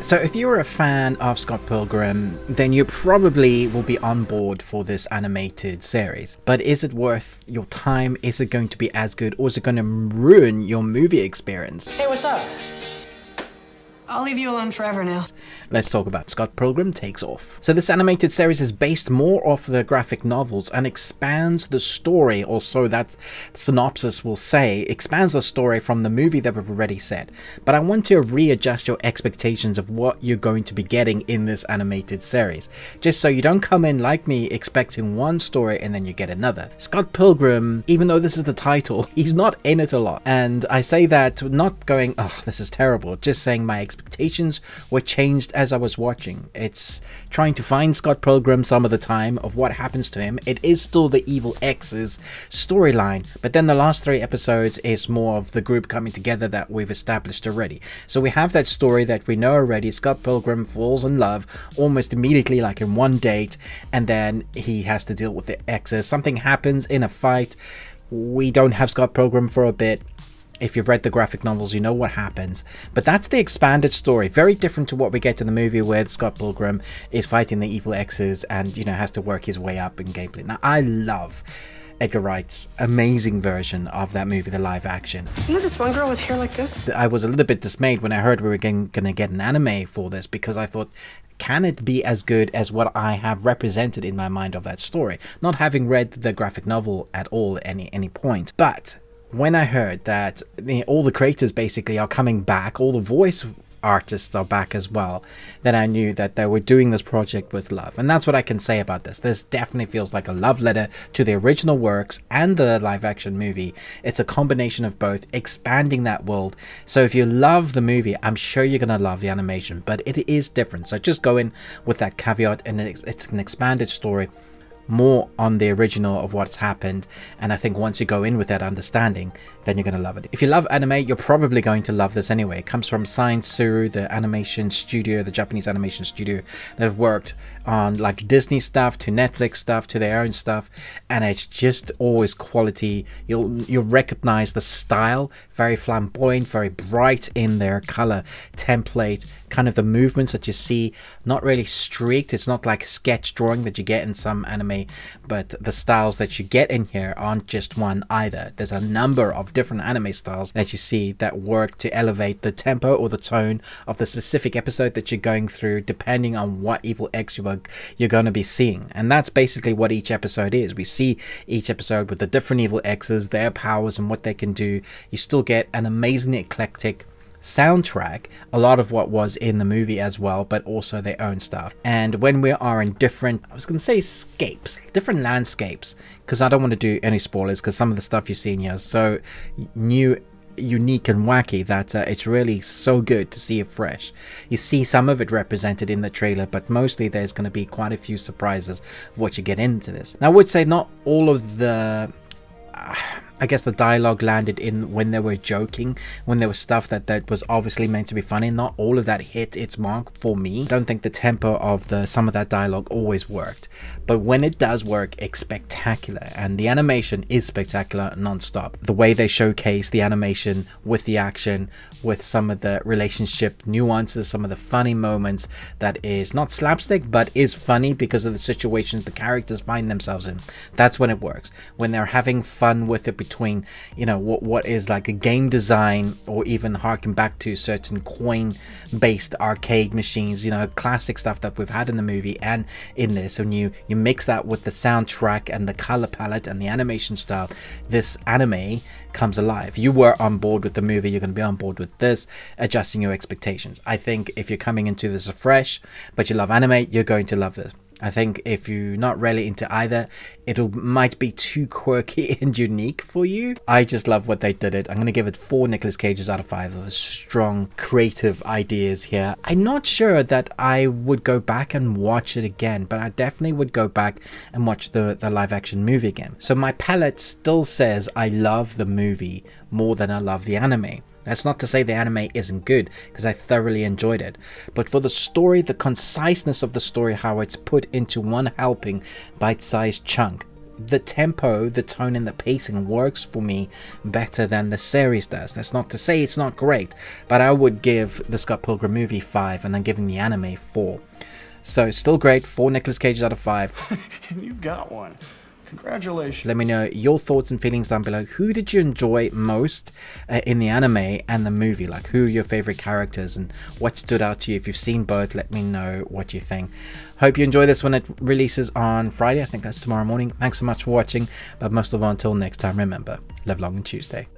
So if you're a fan of Scott Pilgrim, then you probably will be on board for this animated series. But is it worth your time? Is it going to be as good, or is it going to ruin your movie experience? Hey, what's up? I'll leave you alone forever now. Let's talk about Scott Pilgrim Takes Off. So this animated series is based more off the graphic novels and expands the story, or so that synopsis will say, expands the story from the movie that we've already said. But I want to readjust your expectations of what you're going to be getting in this animated series, just so you don't come in like me expecting one story and then you get another. Scott Pilgrim, even though this is the title, he's not in it a lot. And I say that not going, oh, this is terrible, just saying my expectations were changed as I was watching. It's trying to find Scott Pilgrim some of the time of what happens to him. It is still the evil exes storyline, but then the last 3 episodes is more of the group coming together that we've established already. So we have that story that we know already. Scott Pilgrim falls in love almost immediately, like in one date, and then he has to deal with the exes. Something happens in a fight. We don't have Scott Pilgrim for a bit. If you've read the graphic novels, you know what happens. But that's the expanded story. Very different to what we get in the movie, where Scott Pilgrim is fighting the evil exes and, you know, has to work his way up in gameplay. Now, I love Edgar Wright's amazing version of that movie, the live action. You know this one girl with hair like this? I was a little bit dismayed when I heard we were going to get an anime for this, because I thought, can it be as good as what I have represented in my mind of that story? Not having read the graphic novel at all at any point. But when I heard that all the creators basically are coming back, all the voice artists are back as well, then I knew that they were doing this project with love. And that's what I can say about this. This definitely feels like a love letter to the original works and the live action movie. It's a combination of both, expanding that world. So if you love the movie, I'm sure you're gonna love the animation, but it is different. So just go in with that caveat, and it's an expanded story, more on the original of what's happened. And I think once you go in with that understanding, then you're going to love it. If you love anime, you're probably going to love this anyway. It comes from Science Suru, the animation studio, the Japanese animation studio that have worked on like Disney stuff to Netflix stuff to their own stuff, and it's just always quality. You'll recognize the style, very flamboyant, very bright in their color template, kind of the movements that you see, not really streaked. It's not like sketch drawing that you get in some anime, but the styles that you get in here aren't just one either. There's a number of different anime styles that you see that work to elevate the tempo or the tone of the specific episode that you're going through, depending on what evil ex you're going to be seeing. And that's basically what each episode is. We see each episode with the different evil exes, their powers and what they can do. You still get an amazingly eclectic soundtrack, a lot of what was in the movie as well, but also their own stuff. And when we are in different, I was going to say different landscapes, because I don't want to do any spoilers, because some of the stuff you see in here is so new, unique and wacky that it's really so good to see it fresh. You see some of it represented in the trailer, but mostly there's going to be quite a few surprises of what you get into this. Now, I would say not all of the I guess the dialogue landed in when they were joking, when there was stuff that was obviously meant to be funny. Not all of that hit its mark for me. I don't think the tempo of some of that dialogue always worked, but when it does work, it's spectacular, and the animation is spectacular non-stop. The way they showcase the animation with the action, with some of the relationship nuances, some of the funny moments, that is not slapstick but is funny because of the situations the characters find themselves in. That's when it works, when they're having fun with it, between, you know, what is like a game design, or even harken back to certain coin based arcade machines, you know, classic stuff that we've had in the movie and in this. And you mix that with the soundtrack and the color palette and the animation style, this anime comes alive. You were on board with the movie, you're going to be on board with this, adjusting your expectations. I think if you're coming into this fresh but you love anime, you're going to love this. I think if you're not really into either, might be too quirky and unique for you. I just love what they did it. I'm going to give it 4 Nicolas Cages out of 5 of the strong creative ideas here. I'm not sure that I would go back and watch it again, but I definitely would go back and watch the live action movie again. So my palate still says I love the movie more than I love the anime. That's not to say the anime isn't good, because I thoroughly enjoyed it. But for the story, the conciseness of the story, how it's put into one helping, bite-sized chunk, the tempo, the tone and the pacing works for me better than the series does. That's not to say it's not great, but I would give the Scott Pilgrim movie 5 and then giving the anime 4. So still great, 4 Nicolas Cages out of 5. And you got one. Congratulations. Let me know your thoughts and feelings down below. Who did you enjoy most in the anime and the movie? Like, who are your favorite characters and what stood out to you? If you've seen both, let me know what you think. Hope you enjoy this when it releases on Friday. I think that's tomorrow morning. Thanks so much for watching, but most of all, until next time, remember, live long and Tuesday.